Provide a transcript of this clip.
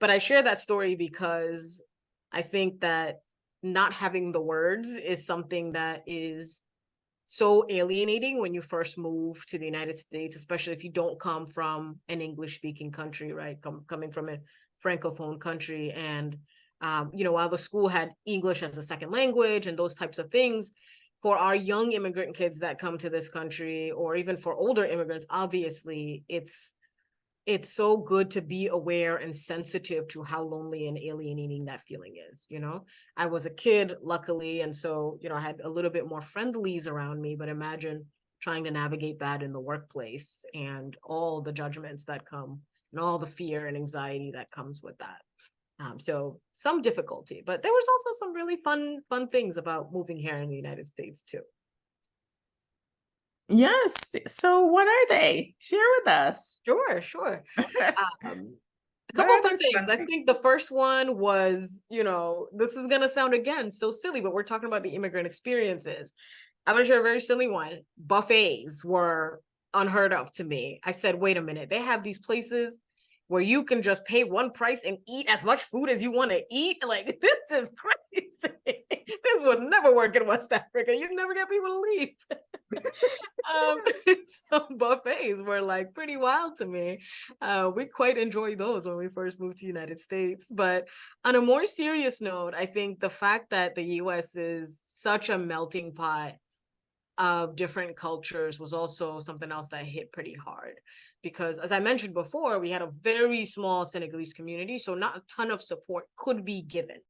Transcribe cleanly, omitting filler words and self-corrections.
But I share that story because I think that not having the words is something that is so alienating when you first move to the United States, especially if you don't come from an English speaking country, right? Coming from a francophone country. And, while the school had English as a second language and those types of things, for our young immigrant kids that come to this country, or even for older immigrants, obviously it's so good to be aware and sensitive to how lonely and alienating that feeling is. I was a kid, luckily, and so I had a little bit more friendlies around me, but imagine trying to navigate that in the workplace and all the judgments that come and all the fear and anxiety that comes with that. So some difficulty, but there was also some really fun things about moving here in the United States too. Yes. So what are they? Share with us. Sure. um, a What couple of are fun those things. fun I things? think the first one was, this is going to sound again so silly, but we're talking about the immigrant experiences. I'm going to share a very silly one. Buffets were unheard of to me. I said, wait a minute, they have these places where you can just pay one price and eat as much food as you want to eat. Like, this is crazy. This would never work in West Africa. You'd never get people to leave. um, so buffets were like pretty wild to me. We quite enjoyed those when we first moved to the United States. But on a more serious note, I think the fact that the US is such a melting pot of different cultures was also something else that hit pretty hard, because as I mentioned before, we had a very small Senegalese community, so not a ton of support could be given.